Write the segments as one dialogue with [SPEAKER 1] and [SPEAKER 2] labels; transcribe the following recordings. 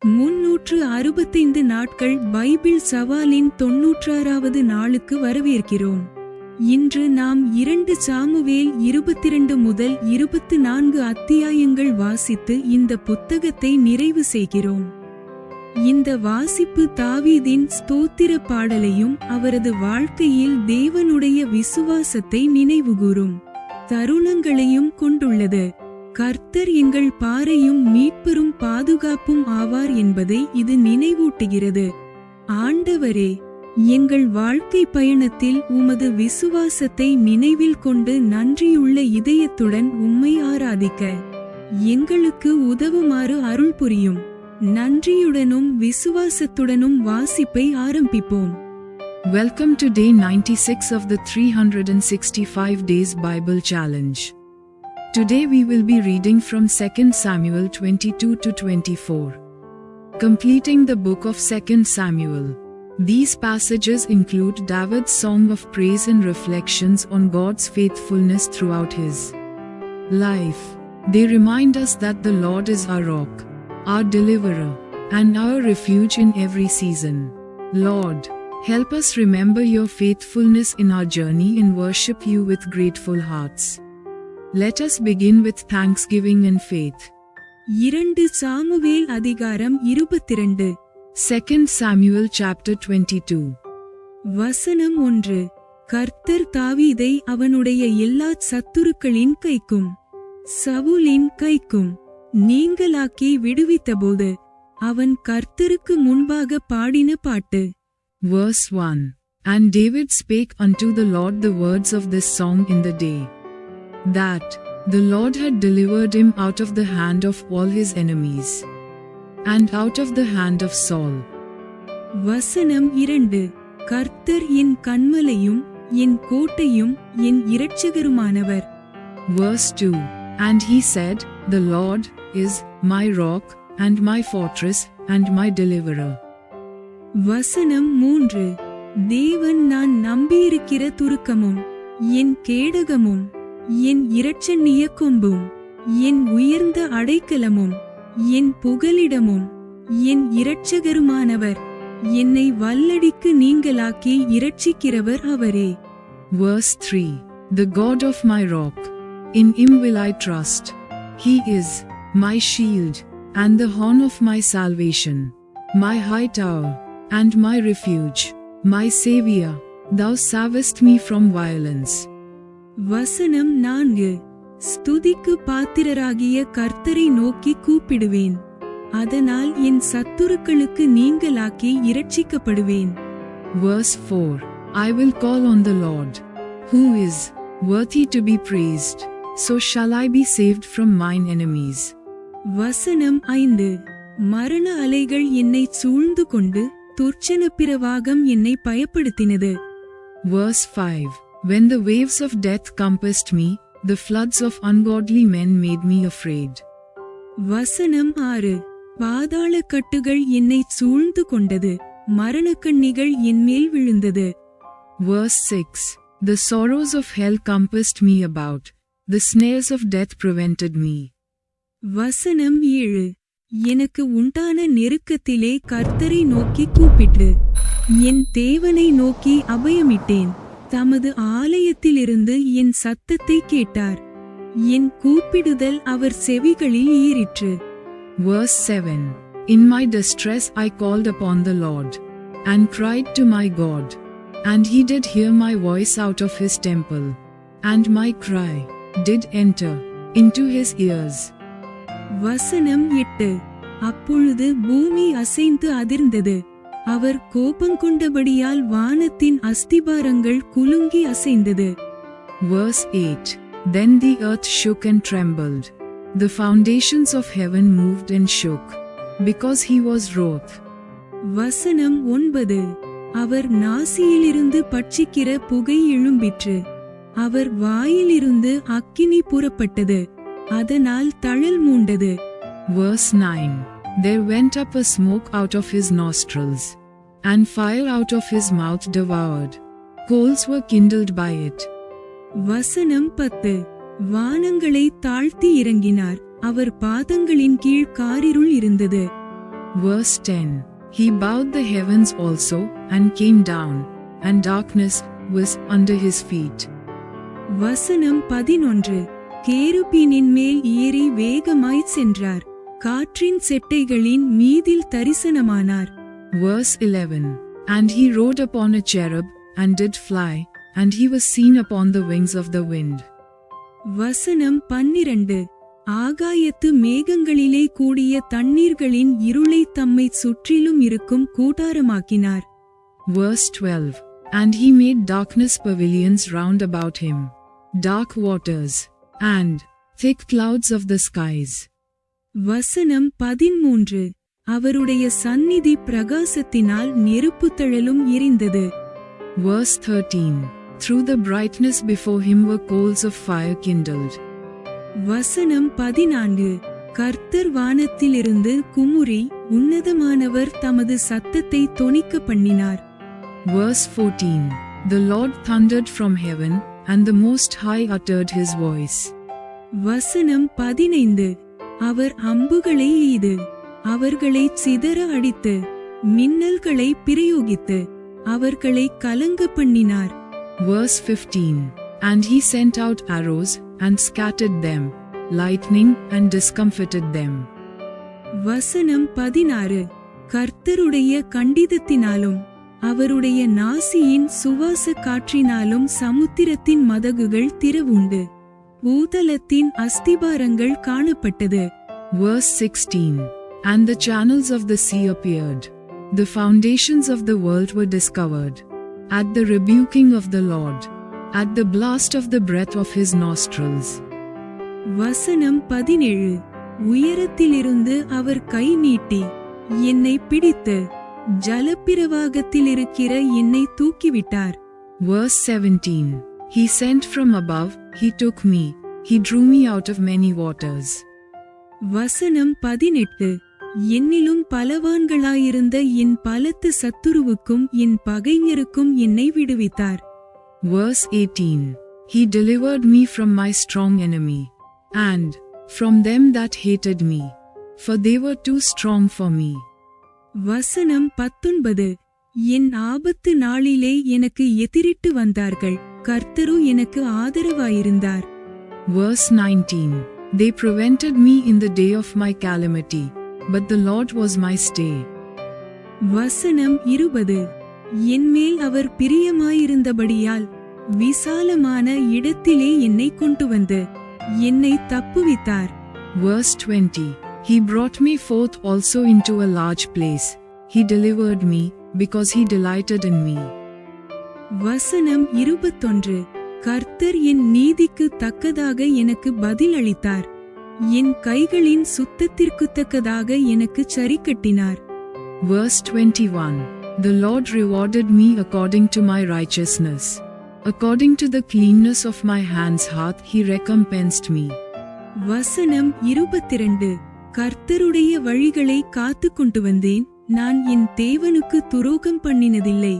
[SPEAKER 1] 365 நாட்கள் பைபிள் சவாலின் 96வது நாளுக்கு வரவேற்கிறோம். இன்று நாம் 2 சாமுவேல் 22 முதல் 24 அத்தியாயங்கள் வாசித்து இந்த புத்தகத்தை நிறைவு செய்கிறோம். இந்த வாசிப்பு தாவீதின் ஸ்தோத்திர பாடலையும் அவரது வாழ்க்கையில் தேவனுடைய விசுவாசத்தை நினைவுகூரும் தருணங்களையும் கொண்டுள்ளது. கர்த்தர் எங்கள் பாறையும் மீட்பெரும் பாதுகாப்பும் ஆவார் என்பதை இது நினைவூட்டுகிறது. ஆண்டவரே, எங்கள் வாழ்க்கை பயணத்தில் உமது விசுவாசத்தை நினைவில் கொண்டு நன்றியுள்ள இதயத்துடன் உம்மை ஆராதிக்க எங்களுக்கு உதவுமாறு அருள் புரியும். நன்றியுடனும் விசுவாசத்துடனும் வாசிப்பை ஆரம்பிப்போம்.
[SPEAKER 2] Welcome to day 96 of the 365 Days Bible Challenge. Today we will be reading from 2 Samuel 22 to 24. Completing the book of 2 Samuel. These passages include David's song of praise and reflections on God's faithfulness throughout his life. They remind us that the Lord is our rock, our deliverer, and our refuge in every season. Lord, help us remember your faithfulness in our journey and worship you with grateful hearts. Let us begin with thanksgiving and faith.
[SPEAKER 1] 2 Samuel அதிகாரம் 22.
[SPEAKER 2] 2 Samuel chapter 22.
[SPEAKER 1] வசனம் 1. கர்த்தர் தாவீதை அவனுடைய எல்லா சத்துருக்களின் கைக்கும் சவுலின் கைக்கும் நீங்களாக்கி விடுவித்தபோது அவன் கர்த்தருக்கு முன்பாக பாடின பாட்டு.
[SPEAKER 2] Verse 1. And David spake unto the Lord the words of this song in the day, that the Lord had delivered him out of the hand of all his enemies, and out of the hand of Saul.
[SPEAKER 1] வசனம் 2. கர்த்தர் என் கன்மலையும் என் கோட்டையும் என் இரட்சகருமானவர்.
[SPEAKER 2] Verse 2. And he said, the Lord is my rock, and my fortress, and my deliverer.
[SPEAKER 1] வசனம் 3. தேவன் நான் நம்பியிருக்கிற துருக்கமும் என் கேடகமும் என் இரட்சணிய கொம்பும் என் உயர்ந்த அடைக்கலமும் என் புகலிடமும் என் இரட்சகருமானவர். என்னை வல்லடிக்கு நீங்களாக்கி இரட்சிக்கிறவர் அவரே.
[SPEAKER 2] Verse 3. The God of my rock, in him will I trust. He is my shield, and the horn of my salvation, my high tower, and my refuge, my Savior, thou savest me from violence.
[SPEAKER 1] வசனம் 4. ஸ்துதிக்கு பாத்திரராகிய கர்த்தரை நோக்கி கூப்பிடுவேன், அதனால் என் சத்துருக்களுக்கு நீங்களாக்கி இரட்சிக்கப்படுவேன்.
[SPEAKER 2] Verse 4. I will call on the Lord, who is worthy to be praised, so shall I be saved from mine enemies.
[SPEAKER 1] வசனம் 5. மரண அலைகள் என்னை சூழ்ந்து கொண்டு துர்ச்சன பிரவாகம் என்னை பயப்படுத்தினது.
[SPEAKER 2] Verse 5. When the waves of death compassed me, the floods of ungodly men made me afraid.
[SPEAKER 1] வசனம் 6. பாதாள கட்டுகள் என்னை சூழ்ந்து கொண்டது, மரணக்கண்ணிகள் என்மேல் விழுந்தது.
[SPEAKER 2] Verse 6. The sorrows of hell compassed me about, the snares of death prevented me.
[SPEAKER 1] வசனம் 7. எனக்கு உண்டான நெருக்கத்திலே கர்த்தரை நோக்கி கூப்பிட்டு என் தேவனை நோக்கி அபயமிட்டேன். தமது ஆலயத்திலிருந்து என் சத்தத்தை கேட்டார், என் கூப்பிடுதல் அவர் செவிகளில் ஏறிற்று.
[SPEAKER 2] Verse 7. In my distress I called upon the Lord, and cried to my God, and he did hear my voice out of his temple, and my cry did enter into his ears.
[SPEAKER 1] வசனம் 8. அப்பொழுது பூமி அசைந்து அதிர்ந்தது, அவர் கோபங்கொண்டபடியால் வானத்தின் அஸ்திபாரங்கள் குலுங்கி அசைந்தது.
[SPEAKER 2] Verse 8. Then the earth shook and trembled, the foundations of heaven moved and shook, because he was wroth.
[SPEAKER 1] வசனம் 9. அவர் நாசியிலிருந்து பட்சிக்கிற புகை எழும்பிற்று, அவர் வாயிலிருந்து அக்கினி புறப்பட்டது, அதனால் தழல் மூண்டது.
[SPEAKER 2] Verse 9. There went up a smoke out of his nostrils, and fire out of his mouth devoured. Coals were kindled by it.
[SPEAKER 1] வசனம் 10. வானங்களை தாழ்த்தி இறங்கினார், அவர் பாதங்களின் கீழ் காரிருள் இருந்தது.
[SPEAKER 2] Verse 10. He bowed the heavens also, and came down, and darkness was under his feet.
[SPEAKER 1] வசனம் 11. கேருபீனின் மேல் ஏறி வேகமாய்ச் சென்றார், காற்றின் செட்டைகளின் மீதில் தரிசனமானார்.
[SPEAKER 2] Verse 11. And he rode upon a cherub, and did fly, and he was seen upon the wings of the wind.
[SPEAKER 1] வசனம் 12. ஆகாயத்து மேகங்களிலே கூடிய தண்ணீர்களின் இருளை தம்மை சுற்றிலும் இருக்கும் கூடாரமாக்கினார்.
[SPEAKER 2] Verse 12. And he made darkness pavilions round about him, dark waters, and thick clouds of the skies.
[SPEAKER 1] வசனம் 13. அவருடைய சந்நிதி பிரகாசத்தினால் நெருப்பு தழலும் எரிந்தது.
[SPEAKER 2] Verse 13. Through the brightness before him were coals of fire kindled.
[SPEAKER 1] வசனம் 14. கர்த்தர் வானத்திலிருந்து குமுறி உன்னதமானவர் தமது சத்தத்தை தொனிக்க பண்ணினார்.
[SPEAKER 2] Verse 14. The Lord thundered from heaven, and the Most High uttered his voice.
[SPEAKER 1] வசனம் 15. அவர் அம்புகளை எய்து அவர்களை சிதற அடித்து மின்னல்களை பிரயோகித்து அவர்களை கலங்க பண்ணினார்.
[SPEAKER 2] Verse 15. And he sent out arrows, and scattered them, lightning, and discomfited them.
[SPEAKER 1] வசனம் 16. கர்த்தருடைய கண்டிதத்தினாலும் அவருடைய நாசியின் சுவாச காற்றினாலும் சமுத்திரத்தின் மதகுகள் திறவுண்டு பூதலத்தின் அஸ்திபாரங்கள் காணப்பட்டது.
[SPEAKER 2] Verse 16. And the channels of the sea appeared. The foundations of the world were discovered. At the rebuking of the Lord, at the blast of the breath of his nostrils.
[SPEAKER 1] வசனம் 17. உயரத்திலிருந்து அவர் கை நீட்டி என்னை பிடித்து ஜலப்பிரவாகத்தில் இருக்கிற என்னை தூக்கிவிட்டார்.
[SPEAKER 2] Verse 17. He sent from above, he took me, he drew me out of many waters.
[SPEAKER 1] வசனம் 18. என்னிலும் பலவான்களாயிருந்த என் பலத்த சத்துருவுக்கும் என் பகைஞருக்கும் என்னை விடுவித்தார்.
[SPEAKER 2] Verse 18. He delivered me from my strong enemy, and from them that hated me, for they were too strong for me.
[SPEAKER 1] வசனம் 19. என் ஆபத்து நாளிலே எனக்கு எதிரிட்டு வந்தார்கள், கர்த்தரு எனக்கு ஆதரவாயிருந்தார்.
[SPEAKER 2] Verse 19. They prevented me in the day of my calamity, but the Lord was my stay.
[SPEAKER 1] வசனம் 20. என்மேல் அவர் பிரியமாயிருந்தபடியால் விசாலமான இடத்திலே என்னை கொண்டு வந்து என்னை தப்புவித்தார்.
[SPEAKER 2] Verse 20. He brought me forth also into a large place. He delivered me, because he delighted in me.
[SPEAKER 1] வசனம் 21. கர்த்தர் என் நீதிக்கு தக்கதாக எனக்கு பதில் அளித்தார், என் கைகளின் சுத்தத்திற்கு தக்கதாக எனக்கு சரிக்கட்டினார்.
[SPEAKER 2] Verse 21. The Lord rewarded me according to my righteousness. According to the cleanness of my hands hath he recompensed me.
[SPEAKER 1] வசனம் 22. கர்த்தருடைய வழிகளை காத்து கொண்டு வந்தேன், நான் என் தேவனுக்கு துரோகம் பண்ணினதில்லை.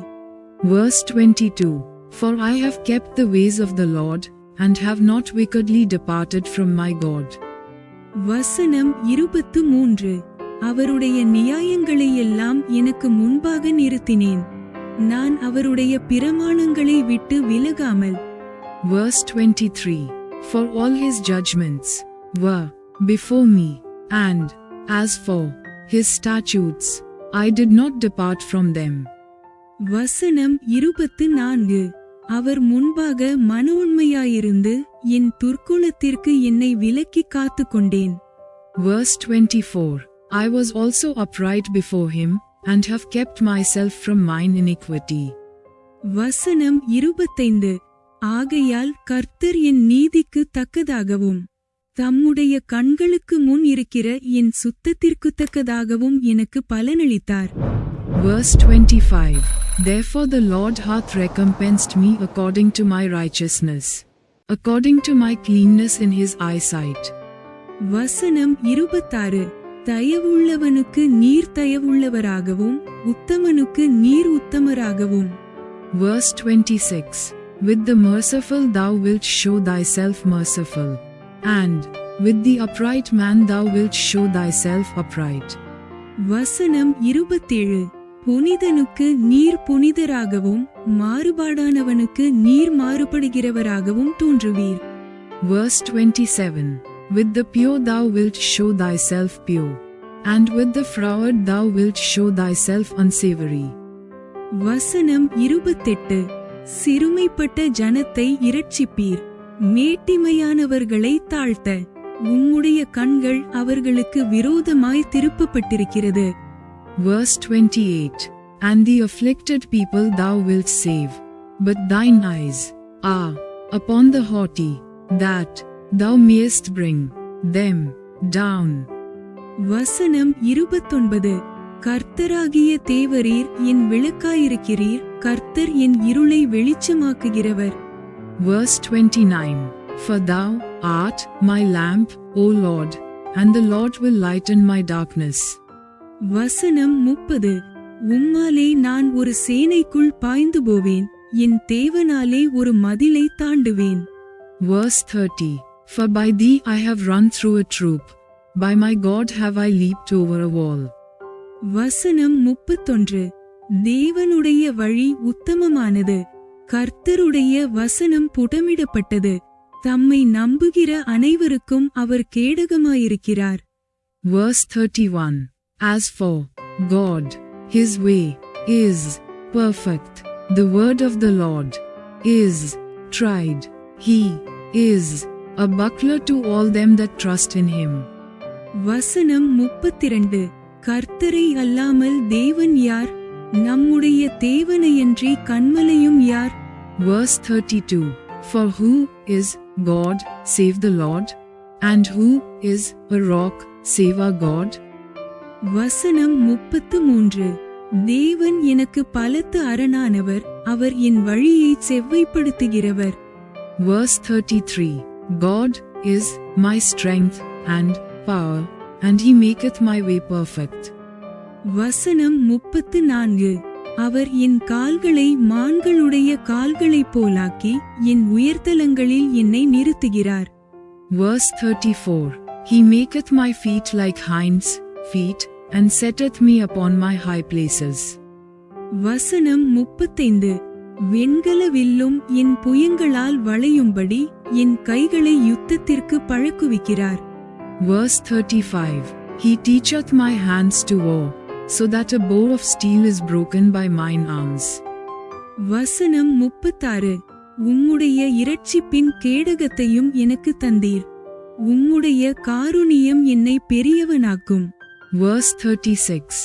[SPEAKER 2] Verse 22. For I have kept the ways of the Lord, and have not wickedly departed from my God.
[SPEAKER 1] வசனம் 23. அவருடைய நியாயங்களையெல்லாம் எனக்கு முன்பாக நிறுத்தினேன், நான் அவருடைய பிரமாணங்களை விட்டு விலகாமல்.
[SPEAKER 2] Verse 23. For all his judgments were before me, and as for his statutes, I did not depart from them.
[SPEAKER 1] வசனம் 24. அவர் முன்பாக மன உண்மையாயிருந்து என் துர்க்குணத்திற்கு என்னை விலக்கி காத்து கொண்டேன்.
[SPEAKER 2] Verse 24. I was also upright before him, and have kept myself from mine iniquity.
[SPEAKER 1] வசனம் 25. ஆகையால் கர்த்தர் என் நீதிக்கு தக்கதாகவும் தம்முடைய கண்களுக்கு முன் இருக்கிற என் சுத்தத்திற்கு தக்கதாகவும் எனக்கு பலனளித்தார்.
[SPEAKER 2] Verse 25. Therefore the Lord hath recompensed me according to my righteousness, according to my cleanness in his eyesight.
[SPEAKER 1] வசனம் 26. தயவுள்ளவனுக்கு நீர் தயவுள்ளவராகவும் உத்தமனுக்கு நீர் உத்தமராகவும்.
[SPEAKER 2] Verse 26. With the merciful thou wilt show thyself merciful, and with the upright man thou wilt show thyself upright.
[SPEAKER 1] வசனம் 27. புனிதனுக்கு நீர் புனிதராகவும் மாறுபாடானவனுக்கு நீர் மாறுபடுகிறவராகவும் தோன்றுவீர்.
[SPEAKER 2] Verse 27. With the pure thou wilt show thyself pure, and with the froward thou wilt show thyself unsavory.
[SPEAKER 1] வசனம் 28. சிறுமைப்பட்ட ஜனத்தை இரட்சிப்பீர், மேட்டிமையானவர்களை தாழ்த்த உம்முடைய கண்கள் அவர்களுக்கு விரோதமாய் திருப்பப்பட்டிருக்கிறது.
[SPEAKER 2] Verse 28. And the afflicted people thou wilt save, but thine eyes are upon the haughty, that thou mayest bring them down.
[SPEAKER 1] வசனம் 29. கர்த்தராகிய தேவரீர் என் விளக்காயிருக்கிறீர், கர்த்தர் என் இருளை வெளிச்சமாக்குகிறவர்.
[SPEAKER 2] Verse 29. For thou art my lamp, O Lord, and the Lord will lighten my darkness.
[SPEAKER 1] வசனம் 30. உம்மாலே நான் ஒரு சேனைக்குள் பாய்ந்து போவேன், என் தேவனாலே ஒரு மதிலை தாண்டுவேன்.
[SPEAKER 2] Verse 30. For by thee I have run through a troop, by my God have I leaped over a wall.
[SPEAKER 1] வசனம் 31. தேவனுடைய வழி உத்தமமானது, கர்த்தருடைய வசனம் புடமிடப்பட்டது, தம்மை நம்புகிற அனைவருக்கும் அவர் கேடகமாயிருக்கிறார்.
[SPEAKER 2] Verse 31. As for God, his way is perfect. The word of the Lord is tried. He is a buckler to all them that trust in him.
[SPEAKER 1] வசனம் 32. கர்த்தரை அல்லாமல் தேவன் யார்? நம்முடைய தேவனையன்றி கன்மலையும் யார்?
[SPEAKER 2] Verse 32. For who is God save the Lord? And who is a rock save our God?
[SPEAKER 1] வசனம் 33. தேவன் எனக்கு பலத்த அரணானவர், அவர் என் வழியை செவ்வைப்படுத்துகிறவர்.
[SPEAKER 2] Verse 33. God is my strength and power, and he maketh my way perfect.
[SPEAKER 1] வசனம் 34. அவர் என் கால்களை மான்களுடைய கால்களைப் போலாக்கி என் உயர்தலங்களில் என்னை நிறுத்துகிறார்.
[SPEAKER 2] Verse 34. He maketh my feet like hinds' feet, and setteth me upon my high places.
[SPEAKER 1] வசனம் 35. வெண்கல வில்லும் என் புயங்களால் வளையும்படி என் கைகளை யுத்தத்திற்கு பழக்குவிக்கிறார்.
[SPEAKER 2] Verse 35. He teacheth my hands to war, so that a bow of steel is broken by mine arms.
[SPEAKER 1] வசனம் 36. உம்முடைய இரட்சிப்பின் கேடகத்தையும் எனக்கு தந்தீர், உம்முடைய காருணியம் என்னை பெரியவனாக்கும்.
[SPEAKER 2] Verse 36.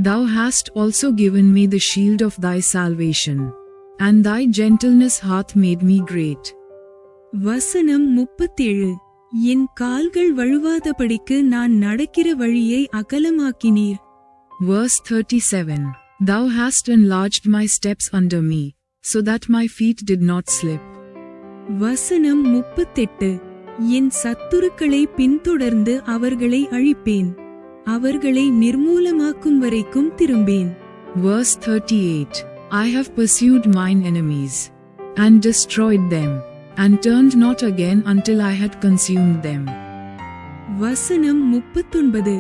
[SPEAKER 2] Thou hast also given me the shield of thy salvation, and thy gentleness hath made me great.
[SPEAKER 1] வசனம் 37. என் கால்கள் வழுவாதபடிக்கு நான் நடக்கிற வழியை அகலமாக்கினீர்.
[SPEAKER 2] Verse 37. Thou hast enlarged my steps under me, so that my feet did not slip.
[SPEAKER 1] வசனம் 38. என் சத்துருக்களை பின்தொடர்ந்து அவர்களை அழிப்பேன், அவர்களை நிர்மூலமாக்கும் வரைக்கும் திரும்பேன்.
[SPEAKER 2] Verse 38. I have pursued mine enemies, and destroyed them, and turned not again until I had consumed them.
[SPEAKER 1] வசனம் 39.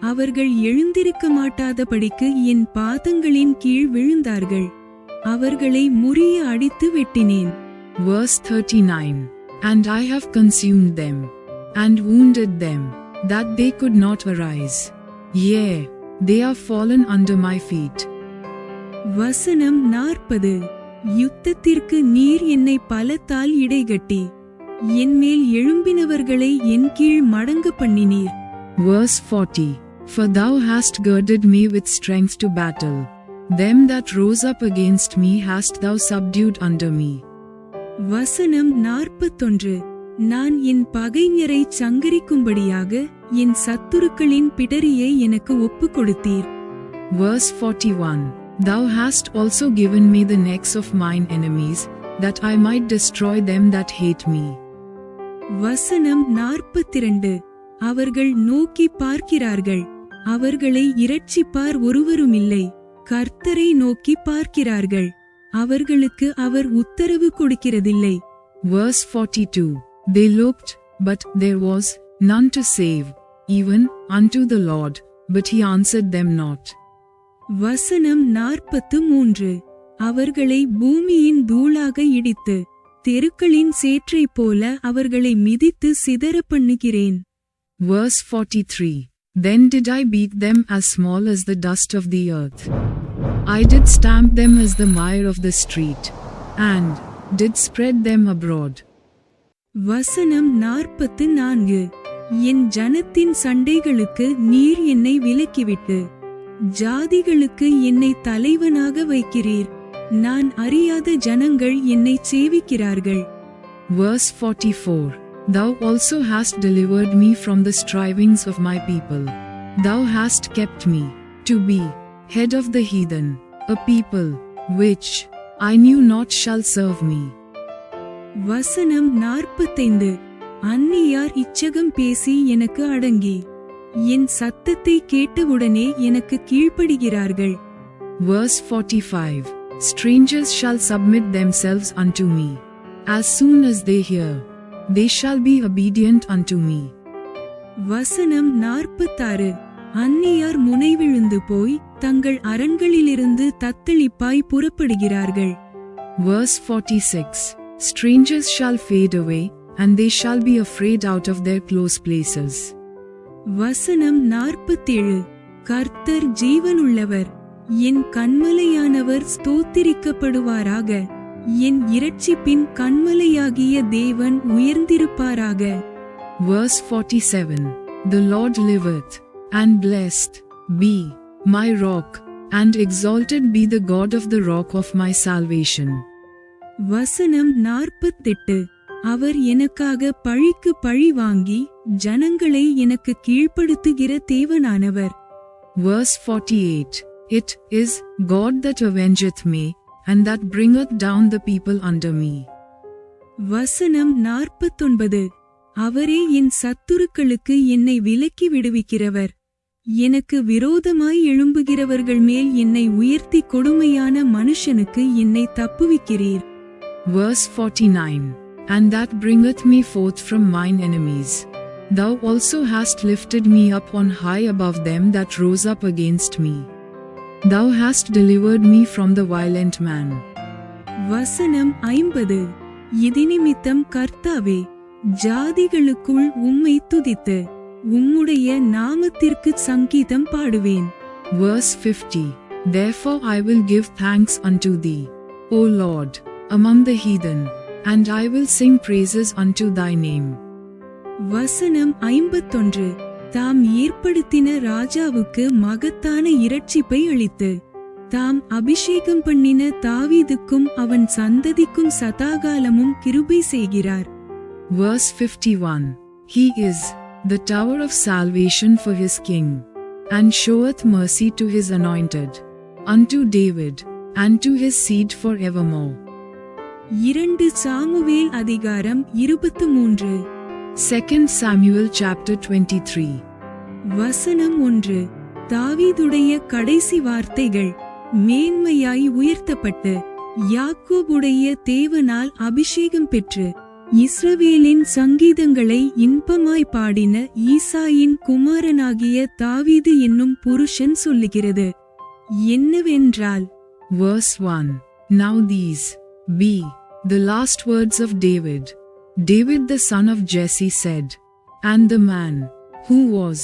[SPEAKER 1] அவர்கள் எழுந்திருக்க மாட்டாதபடிக்கு என் பாதங்களின் கீழ் விழுந்தார்கள், அவர்களை முறிய அடித்து வெட்டினேன்.
[SPEAKER 2] Verse 39. And I have consumed them, and wounded them, that they could not arise. Yea, they are fallen under my feet.
[SPEAKER 1] வசனம் 40. யுத்தத்திற்கு நீர் என்னை பலத்தால் இடைகட்டி, என்மேல் எழும்பினவர்களை என் கீழ் மடங்க பண்ணினீர்.
[SPEAKER 2] Verse 40. For thou hast girded me with strength to battle, them that rose up against me hast thou subdued under me.
[SPEAKER 1] வசனம் 41. நான் என் பகைஞரை சங்கரிக்கும்படியாக என் சத்துருக்களின் பிடரியை எனக்கு ஒப்பு கொடுத்தீர்.
[SPEAKER 2] Verse 41. Thou hast also given me the necks of mine enemies, that I might destroy them that hate me.
[SPEAKER 1] வசனம் 42. அவர்கள் நோக்கி பார்க்கிறார்கள், அவர்களை இரட்சிப்பார் ஒருவருமில்லை, கர்த்தரை நோக்கி பார்க்கிறார்கள், அவர்களுக்கு அவர் உத்தரவு கொடுக்கிறதில்லை.
[SPEAKER 2] Verse 42. They looked, but there was none to save, even unto the Lord, but he answered them not.
[SPEAKER 1] வசனம் 43. அவர்களை பூமியின் தூளாக இடித்து தெருக்களின் சேற்றைப் போல அவர்களை மிதித்து சிதற பண்ணுகிறேன்.
[SPEAKER 2] Verse 43. Then did I beat them as small as the dust of the earth. I did stamp them as the mire of the street, and did spread them abroad.
[SPEAKER 1] வசனம் 44. என் ஜனத்தின் சண்டைகளுக்கு நீர் என்னை விலக்கிவிட்டு ஜாதிகளுக்கு என்னை தலைவனாக வைக்கிறீர். நான் அறியாத ஜனங்கள் என்னை சேவிக்கிறார்கள்.
[SPEAKER 2] Verse 44. Thou also hast delivered me from the strivings of my people. Thou hast kept me to be head of the heathen, a people which I knew not shall serve me.
[SPEAKER 1] வசனம் 45. அந்நியார் இச்சகம் பேசி எனக்கு அடங்கி என் சத்தத்தை கேட்டவுடனே எனக்கு கீழ்ப்படுகிறார்கள்.
[SPEAKER 2] Verse 45. Strangers shall submit themselves unto me. As soon as they hear, they shall be obedient unto me.
[SPEAKER 1] வசனம் 46. அந்நியார் முனைவிழுந்து போய் தங்கள் அரண்களிலிருந்து தத்தளிப்பாய் புறப்படுகிறார்கள்.
[SPEAKER 2] Verse 46. Strangers shall fade away, and they shall be afraid out of their close places.
[SPEAKER 1] வசனம் 47. கர்த்தர் ஜீவனுள்ளவர், என் கன்மலையானவர் ஸ்தோத்திரிக்கப்படுவாராக. என் இரட்சிப்பின் கன்மலையாகிய தேவன் உயர்ந்திருப்பாராக.
[SPEAKER 2] Verse 47. The Lord liveth, and blessed be my rock, and exalted be the God of the rock of my salvation.
[SPEAKER 1] வசனம் 48. அவர் எனக்காக பழிக்கு பழி வாங்கி ஜனங்களை எனக்கு கீழ்ப்படுத்துகிற தேவனானவர்.
[SPEAKER 2] Verse 48. It is God that avengeth me, and that bringeth down the people under me.
[SPEAKER 1] வசனம் 49. அவரே என் சத்துருக்களுக்கு என்னை விலக்கி விடுவிக்கிறவர். எனக்கு விரோதமாய் எழும்புகிறவர்கள் மேல் என்னை உயர்த்தி கொடுமையான மனுஷனுக்கு என்னை தப்புவிக்கிறீர்.
[SPEAKER 2] Verse 49. And that bringeth me forth from mine enemies. Thou also hast lifted me up on high above them that rose up against me. Thou hast delivered me from the violent man.
[SPEAKER 1] வசனம் 50. இதினிமித்தம் கர்த்தாவே, ஜாதிகளுக்குள் உம்மை துதித்து உம்முடைய நாமத்திற்கு சங்கீதம் பாடுவேன்.
[SPEAKER 2] Verse 50. Therefore I will give thanks unto thee, O Lord, among the heathen, and I will sing praises unto thy name.
[SPEAKER 1] வசனம் 51. தாம் ஏற்படுத்தின ராஜாவுக்கு மகத்தான இரட்சிப்பை அளித்து தாம் அபிஷேகம் பண்ணின தாவீதுக்கும் அவன் சந்ததிக்கும் சதாகாலமும் கிருபை செய்கிறார்.
[SPEAKER 2] Verse 51. He is the tower of salvation for his king, and showeth mercy to his anointed, unto David, and to his seed forevermore.
[SPEAKER 1] 2 Samuel அதிகாரம் 23.
[SPEAKER 2] 2 Samuel chapter 23.
[SPEAKER 1] வசனம் 1. தாவீதுடைய கடைசி வார்த்தைகள். மேன்மையாய் உயர்த்தப்பட்டு யாக்கோபுடைய தேவனால் அபிஷேகம் பெற்று இஸ்ரவேலின் சங்கீதங்களை இன்பமாய் பாடின ஈசாயின் குமாரனாகிய தாவீது என்னும் புருஷன் சொல்லுகிறது என்னவென்றால்.
[SPEAKER 2] Verse 1. Now these be the last words of David. David the son of Jesse said, and the man who was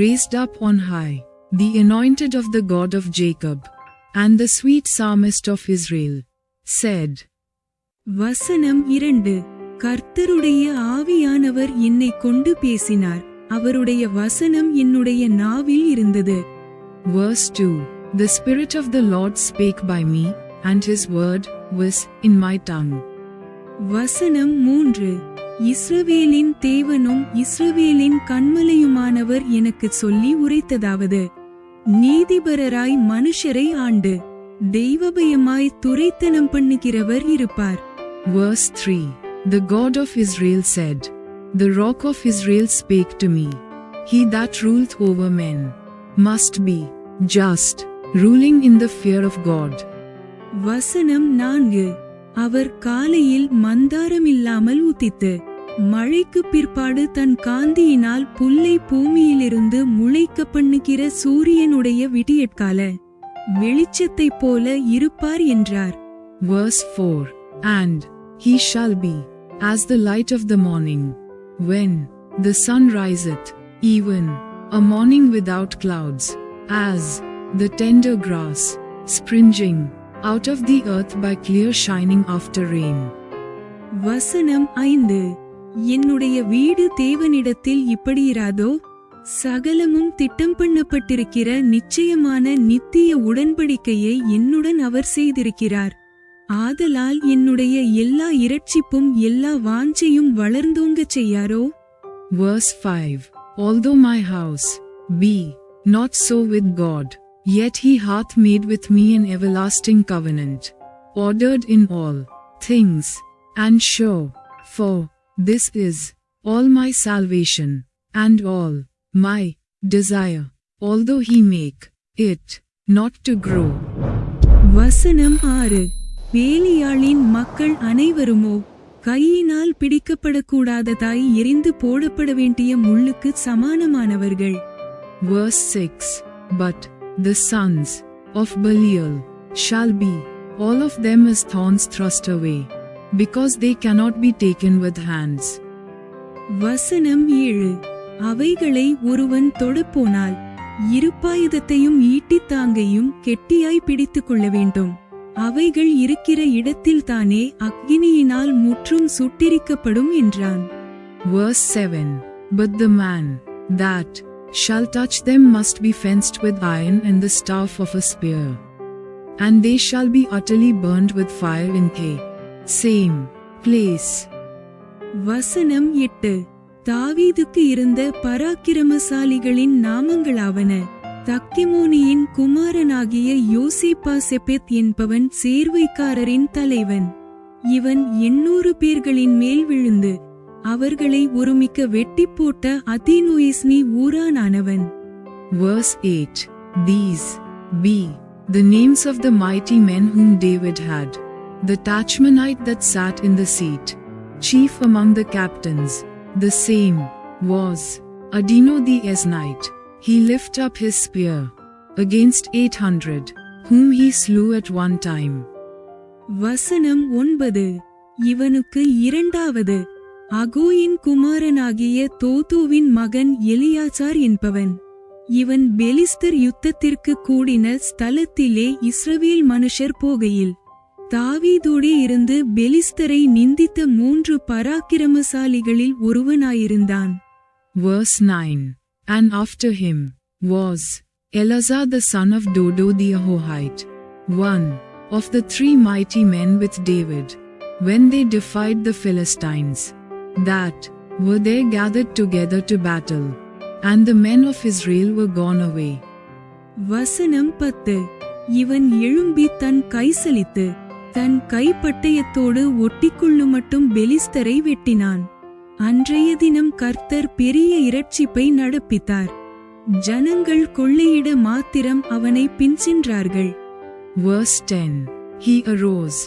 [SPEAKER 2] raised up on high, the anointed of the God of Jacob, and the sweet psalmist of Israel, said.
[SPEAKER 1] வசனம் 2. கர்த்தருடைய ஆவியானவர் என்னை கொண்டு பேசினார், அவருடைய வசனம் என்னுடைய நாவில் இருந்தது.
[SPEAKER 2] Verse 2. The Spirit of the Lord spake by me, and his word was in my tongue.
[SPEAKER 1] வசனம் 3. இஸ்ரவேலின் தேவனும் இஸ்ரவேலின் கன்மலையுமானவர் எனக்கு சொல்லி உரைத்ததாவது. நீதிபரராய் மனுஷரை ஆண்டு தெய்வபயமாய் துரைத்தனம் பண்ணுகிறவர் இருப்பார்.
[SPEAKER 2] Verse 3. The God of Israel said, the rock of Israel spake to me. He that ruleth over men must be just, ruling in the fear of God.
[SPEAKER 1] வசனம் 4. அவர் காலையில் மந்தாரமில்லாமல் உதித்து மழைக்கு பிற்பாடு தன் காந்தியினால் புல்லை பூமியிலிருந்து முளைக்க பண்ணுகிற சூரியனுடைய விடியற்கால வெளிச்சத்தைப் போல இருப்பார் என்றார்.
[SPEAKER 2] Verse 4 And he shall be as the light of the morning, when the sun riseth, even a morning without clouds, as the tender grass, springing out of the earth by clear shining after rain.
[SPEAKER 1] வசனம் 5 என்னுடைய வீடு தேவனிடத்தில் இப்படியிராதோ? சகலமும் திட்டம் பண்ணப்பட்டிருக்கிற நிச்சயமான நித்திய உடன்படிக்கையை என்னுடன் அவர் செய்திருக்கிறார். ஆதலால் என்னுடைய எல்லா இரட்சிப்பும் எல்லா வாஞ்சையும் வளர்ந்தோங்கச் செய்யாரோ?
[SPEAKER 2] Verse 5 Although my house be not so with God, yet he hath made with me an everlasting covenant, ordered in all things, and sure. For this is all my salvation, and all my desire, although he make it not to grow.
[SPEAKER 1] வசனம் 6 பேலியாளின் மக்கள் அனைவருமோ கையினால் பிடிக்கப்படக்கூடாததாய் எரிந்து போடப்பட வேண்டிய முள்ளுக்கு சமானமானவர்கள்.
[SPEAKER 2] Verse 6 But the sons of Belial shall be all of them as thorns thrust away, because they cannot be taken with hands.
[SPEAKER 1] வசனம் 7 அவைகளை ஒருவன் தொடப்போனால் இருப்பாயுதத்தையும் ஈட்டித்தாங்கையும் கெட்டியாய் பிடித்துக் கொள்ள வேண்டும். அவைகள் இருக்கிற இடத்தில்தானே அக்கினியினால் முற்றும் சுட்டெரிக்கப்படும் என்றான்.
[SPEAKER 2] Verse 7 But the man that shall touch them must be fenced with iron and the staff of a spear, and they shall be utterly burned with fire in the same place.
[SPEAKER 1] வசனம் 8 தாவீதுக்கு இருந்த பராக்கிரமசாலிகளின் நாமங்களாவன. தக்கிமோனியின் குமாரனாகிய யோசேப்பாசெபெத் என்பவன் சேர்வைக்காரரின் தலைவன். இவன் 800 பேர்களின் மேல் விழுந்து அவர்களை ஒருமிக்க வெட்டி போட்ட அதீனோயஸ்னி ஊரானானவன்.
[SPEAKER 2] Verse 8 These be the names of the mighty men whom David had, the Tachmonite that sat in the seat, chief among the captains. The same was Adino the Eznite. He lift up his spear against 800, whom he slew at one time.
[SPEAKER 1] வசனம் 9 இவனுக்கு இரண்டாவது அகோயின் குமாரனாகிய தோதோவின் மகன் எலியாசார் என்பவன். இவன் பெலிஸ்தர் யுத்தத்திற்கு கூடின ஸ்தலத்திலே இஸ்ரவேல் மனுஷர் போகையில் தாவீதோடே இருந்து பெலிஸ்தரை நிந்தித்த 3 பராக்கிரமசாலிகளில் ஒருவனாயிருந்தான்.
[SPEAKER 2] Verse 9 And after him was Eleazar the son of Dodo the Ahohite, one of the 3 mighty men with David, when they defied the Philistines, that were there gathered together to battle, and the men of Israel were gone away.
[SPEAKER 1] வசனம் 10 இவன் எழும்பி தன் கைசலித்து தன் கைப்பட்டயத்தோடு ஒட்டிக்கொள்ளும் மட்டும் பெலிஸ்தரை வெட்டினான். அன்றைய தினம் கர்த்தர் பெரிய இரட்சிப்பை நடப்பித்தார். ஜனங்கள் கொள்ளையிட மாத்திரம் அவனை பின்சென்றார்கள்.
[SPEAKER 2] Verse 10 He arose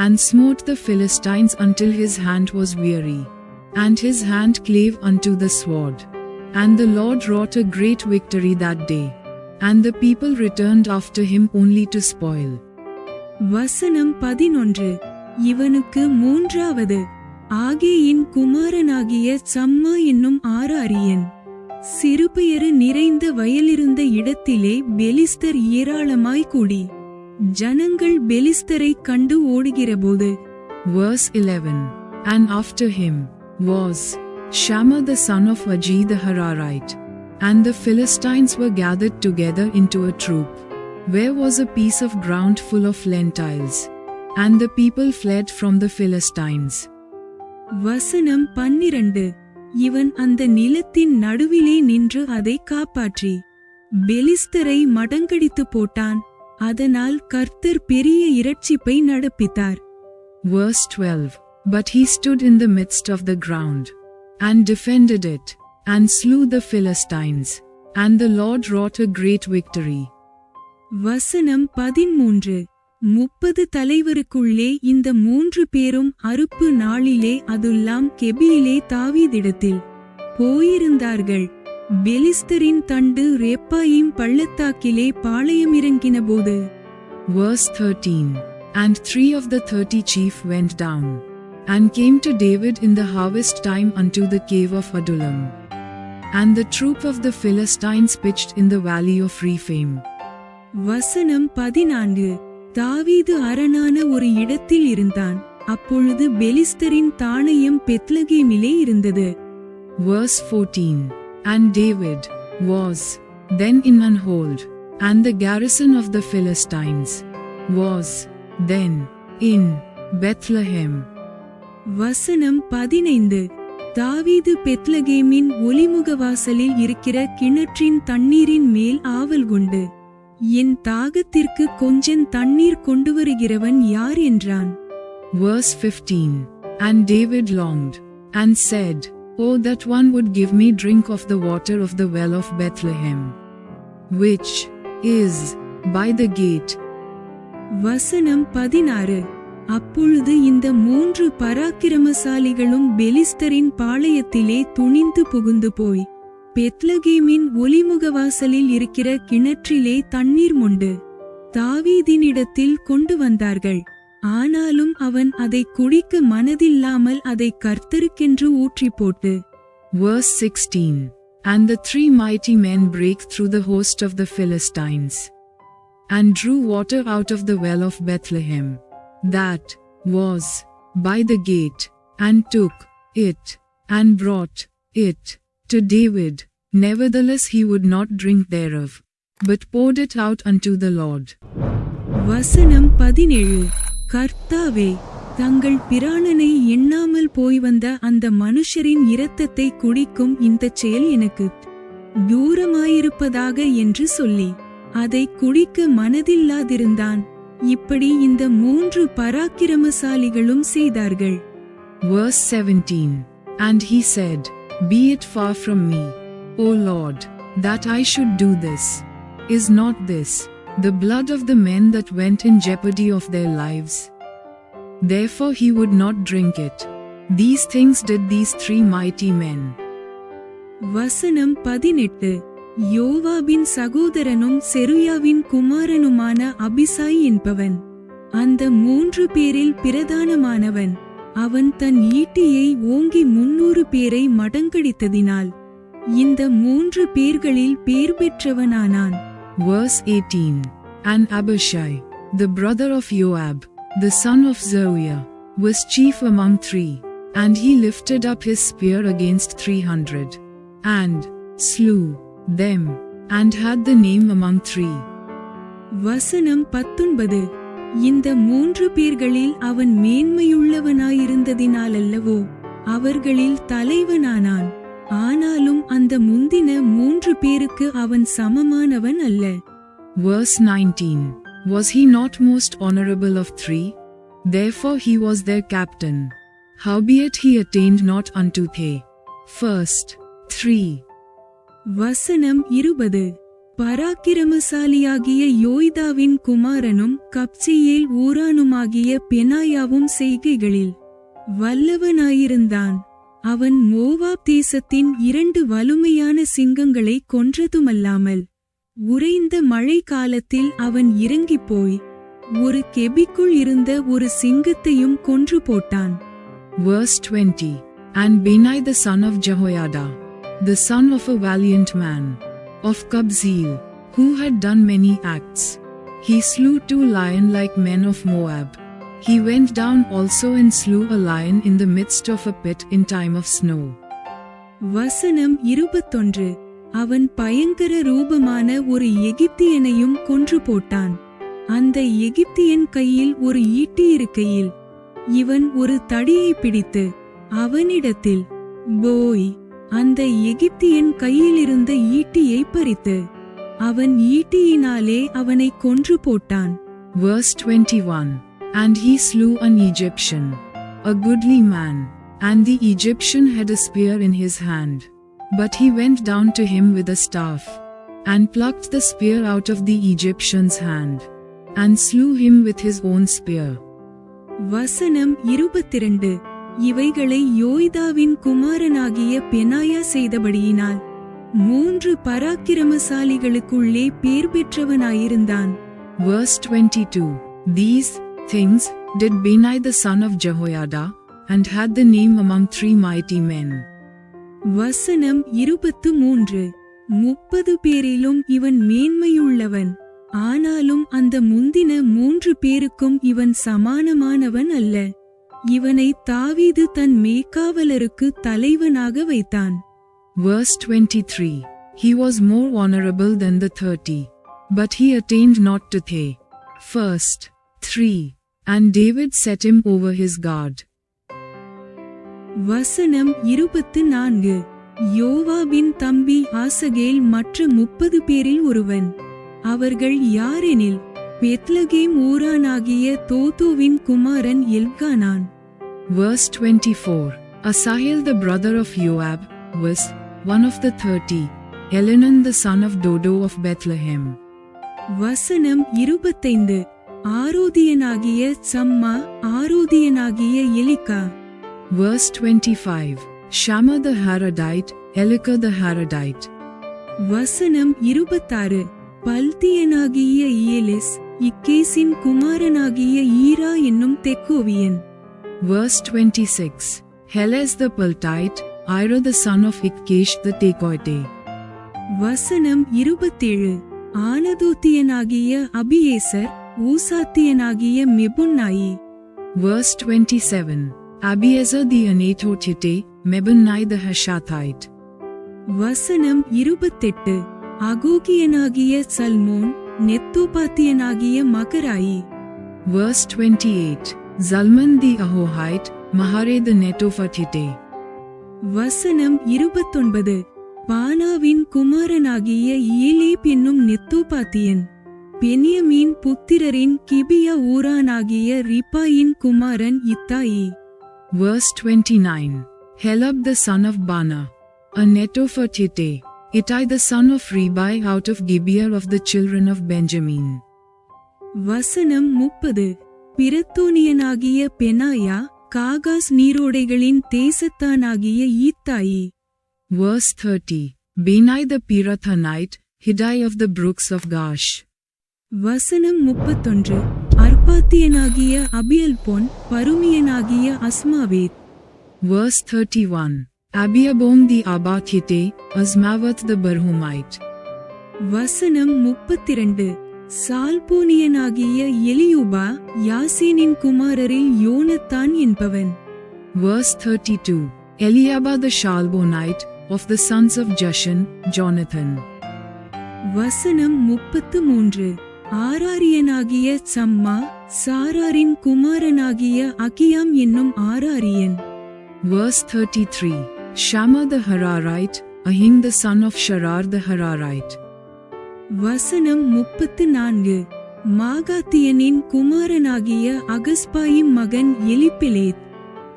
[SPEAKER 2] and smote the Philistines until his hand was weary, and his hand clave unto the sword. And the Lord wrought a great victory that day, and the people returned after him only to spoil.
[SPEAKER 1] வசனம் 11 இவனுக்கு மூன்றாவது ஆகேயின் குமாரனாகிய சம்மா என்னும் ஆராரியன். சிறுபெயரு நிறைந்த வயலிருந்த இடத்திலே பெலிஸ்தர் ஏராளமாய் கூடி ஜனங்கள் பெலிஸ்தரை கண்டு ஓடுகிறபோது.
[SPEAKER 2] Verse 11 And after him was Shammah the son of Agee the Hararite, and the Philistines were gathered together into a troop, where was a piece of ground full of lentils, and the people fled from the Philistines.
[SPEAKER 1] வசனம் 12 இவன் அந்த நிலத்தின் நடுவிலே நின்று அதை காப்பாற்றி பெலிஸ்தரை மடங்கடித்து போட்டான். அதனால் கர்த்தர் பெரிய இரட்சிப்பை நடப்பித்தார்.
[SPEAKER 2] Verse 12 But he stood in the midst of the ground, and defended it, and slew the Philistines, and the Lord wrought a great victory.
[SPEAKER 1] வசனம் 13 30 தலைவருக்குள்ளே இந்த 3 பேரும் அறுப்பு நாளிலே அதுல்லாம் கெபியிலே தாவீதிடத்தில் போயிருந்தார்கள். பெலிஸ்தரின் தண்டு ரெப்பாயீம் பள்ளத்தாக்கிலே பாளையமிறங்கினபோது.
[SPEAKER 2] Verse 13. And 3 of the 30 chief went down, and came to David in the harvest time unto the cave of Adullam. And the troop of the Philistines pitched in the valley of Rephaim.
[SPEAKER 1] வசனம் 14. தாவீது அரணான ஒரு இடத்தில் இருந்தான். அப்பொழுது பெலிஸ்தரின் தாணையம் பெத்லகேமிலே இருந்தது.
[SPEAKER 2] Verse 14. And David was then in an hold, and the garrison of the Philistines was then in Bethlehem.
[SPEAKER 1] வசனம் 15. தாவீது பெத்லகேமின் ஒலிமுகவாசலில் இருக்கிற கிணற்றின் தண்ணீரின் மேல் ஆவல் கொண்டு, என் தாகத்திற்கு கொஞ்சம் தண்ணீர் கொண்டு வருகிறவன் யார் என்றான்.
[SPEAKER 2] Verse 15. And David longed, and said, Oh, that one would give me drink of the water of the well of Bethlehem, which is by the gate.
[SPEAKER 1] வசனம் 16. அப்பொழுது இந்த 3 பராக்கிரமசாலிகளும் பெலிஸ்தரின் பாளையத்திலே துணிந்து புகுந்து போய் பெத்லகேமின் ஒலிமுகவாசலில் இருக்கிற கிணற்றிலே தண்ணீர் மொண்டு தாவீதினிடத்தில் கொண்டு வந்தார்கள். ஆனாலும் அவன் அதை குடிக்க மனதில்லாமல் அதை கர்த்தருக்கென்று ஊற்றி போட்டு.
[SPEAKER 2] Verse 16. And the 3 mighty men brake through the host of the Philistines, and drew water out of the well of Bethlehem, that was by the gate, and took it, and brought it to David. Nevertheless he would not drink thereof, but poured it out unto the Lord.
[SPEAKER 1] வசனம் 17. கர்த்தாவே, தங்கள் பிராணனை எண்ணாமல் போய் வந்த அந்த மனுஷரின் இரத்தத்தை குடிக்கும் இந்தச் செயல் எனக்கு தூரமாயிருப்பதாக என்று சொல்லி அதை குடிக்க மனதில்லாதிருந்தான். இப்படி இந்த 3 பராக்கிரமசாலிகளும் செய்தார்கள்.
[SPEAKER 2] Verse 17. And he said, Be it far from me, O Lord, that I should do this. Is not this the blood of the men that went in jeopardy of their lives? Therefore he would not drink it. These things did these 3 mighty men.
[SPEAKER 1] வசனம் 18. யோவாபின் சகோதரனும் செருயாவின் குமாரனுமான அபிசாய் என்பவன் அந்த 3 பேரில் பிரதானமானவன். அவன் தன் ஈட்டியை ஓங்கி 300 பேரை மடங்கடித்ததினால் இந்த 3 பேர்களில் பேர் பெற்றவனானான்.
[SPEAKER 2] Verse 18. And Abishai, the brother of Joab, the son of Zeruiah, was chief among 3, and he lifted up his spear against 300, and slew them, and had the name among 3.
[SPEAKER 1] வசனம் 19. இந்த 3 பேர்களில் அவன் மேன்மையுள்ளவனாயிருந்ததினாலல்லவோ அவர்களில் தலைவனானான். ஆனாலும் அந்த முந்தின 3 பேருக்கு அவன் சமமானவன் அல்ல.
[SPEAKER 2] Verse 19. Was he not most honorable of 3? Therefore he was their captain. Howbeit he attained not unto the first 3.
[SPEAKER 1] வசனம் 20. பராக்கிரமசாலியாகிய யோய்தாவின் குமாரனும் கப்சியேல் ஊரானுமாகிய பெனாயாவும் செய்கைகளில் வல்லவனாயிருந்தான். அவன் மோவாப் தேசத்தின் 2 வலுமையான சிங்கங்களை கொன்றதுமல்லாமல் உறைந்த மழை காலத்தில் அவன் இறங்கிப்போய் ஒரு கெபிக்குள் இருந்த ஒரு சிங்கத்தையும் கொன்று போட்டான்.
[SPEAKER 2] Verse 20. And Benai the son of Jehoiada, the son of a valiant man, of Kabzeel, who had done many acts, he slew 2 lion-like men of Moab. He went down also and slew a lion in the midst of a pit in time of snow.
[SPEAKER 1] வசனம் 21. அவன் பயங்கர ரூபமான ஒரு எகிப்தியனையும் கொன்று போட்டான். அந்த எகிப்தியன் கையில் ஒரு ஈட்டி இருக்கையில் இவன் ஒரு தடியை பிடித்து அவனிடத்தில் போய் அந்த எகிப்தியன் கையிலிருந்த ஈட்டியை பறித்து அவன் ஈட்டியினாலே அவனை கொன்று போட்டான்.
[SPEAKER 2] Verse 21. And he slew an Egyptian, a goodly man, and the Egyptian had a spear in his hand. But he went down to him with a staff, and plucked the spear out of the Egyptian's hand, and slew him with his own spear.
[SPEAKER 1] வசனம் 22 இவைகளை யோய்தாவின் குமாரனாகிய பெனாயா செய்தபடியினால் 3 பராக்கிரமசாலிகளுக்குள்ளே பேர் பெற்றவனாயிருந்தான்.
[SPEAKER 2] Verse 22. These things did Benai the son of Jehoiada, and had the name among 3 mighty men.
[SPEAKER 1] வசனம் 23 30 பேரிலும் இவன் மேன்மையுள்ளவன், ஆனாலும் அந்த முந்தின 3 பேருக்கும் இவன் சமானமானவன் அல்ல. இவனை தாவீது தன் மேய்க்காவலருக்கு தலைவனாக வைத்தான்.
[SPEAKER 2] Verse 23. He was more honorable than the 30, but he attained not to the first 3, and David set him over his guard.
[SPEAKER 1] வசனம் 24 யோவாபின் தம்பி ஆசகேல் மற்ற 30 பேரில் ஒருவன். அவர்கள் யாரெனில் பெத்லகேம் ஊரானாகிய தோதோவின் குமாரன் எல்கானான்.
[SPEAKER 2] Verse 24. Asahel the brother of Joab was one of the 30, Elhanan the son of Dodo of Bethlehem.
[SPEAKER 1] வசனம் 25 ஆரோதியனாகிய சம்மா ஆரோதியனாகிய எலிகா.
[SPEAKER 2] Verse 25. Shammah the Haradite, Elika the Haradite.
[SPEAKER 1] வசனம் 26 பல்தியனாகிய இயேலிஸ் இக்கேசின் குமாரனாகிய ஈரா என்னும் தெக்கோவியன்.
[SPEAKER 2] Verse 26. Helez the Peltite, Ira the son of Ikkesh the Tekoite.
[SPEAKER 1] வசனம் 27 ஆனதோத்தியனாகிய Abiezer ஊசாத்தியனாகிய மெபுன்னாயி.
[SPEAKER 2] Verse 27. Abiezer the Anatothite, Mebunai the Hashathite.
[SPEAKER 1] வசனம் 28 அகோகியனாகிய Salmon நெத்தோபாத்தியனாகிய மகராயி.
[SPEAKER 2] Verse 28. Zalman the Ahohite, Mahare the Netophathite.
[SPEAKER 1] வசனம் 29 பானாவின் குமாரனாகிய ஏலேப் என்னும் நெத்தோபாத்தியன். பென்யமீன் புத்திரரின் கிபியா ஊரானாகிய ரிப்பாயின் குமாரன் இத்தாயி.
[SPEAKER 2] Verse 29. Helab the son of Bana, a Netophathite, Ittai the son of Ribai out of Gibeah of the children of Benjamin.
[SPEAKER 1] வசனம் 30 பிரத்தோனியனாகிய Benaiah காகாஸ் நீரோடைகளின் தேசத்தானாகிய ஈத்தாயி.
[SPEAKER 2] Verse 30. Benai the Pirathonite, Hiddai of the brooks of Gash.
[SPEAKER 1] வசனம் 31 அர்பாத்தியனாகிய அபியல்பொன் பருமியனாகிய அஸ்மாவேத்.
[SPEAKER 2] Verse 31. Abiabon the Abathite, Asmavath the Barhumite.
[SPEAKER 1] வசனம் 32 சால்போனியனாகிய எலியூபா யாசீனின் குமாரரில் யோனத்தான் என்பவன்.
[SPEAKER 2] Verse 32. Eliaba the Shalbonite, of the sons of Jashan, Jonathan.
[SPEAKER 1] வசனம் 33 ஆராரியனாகிய சம்மா சாராரின் குமாரனாகிய அகியாம் என்னும் ஆராரியன்.
[SPEAKER 2] Verse 33. Shammah the Hararite, Ahim the son of Sharar the Hararite.
[SPEAKER 1] வசனம் 34 மாகாத்தியனின் குமாரனாகிய அகஸ்பாயின் மகன் எலிப்பெலேத்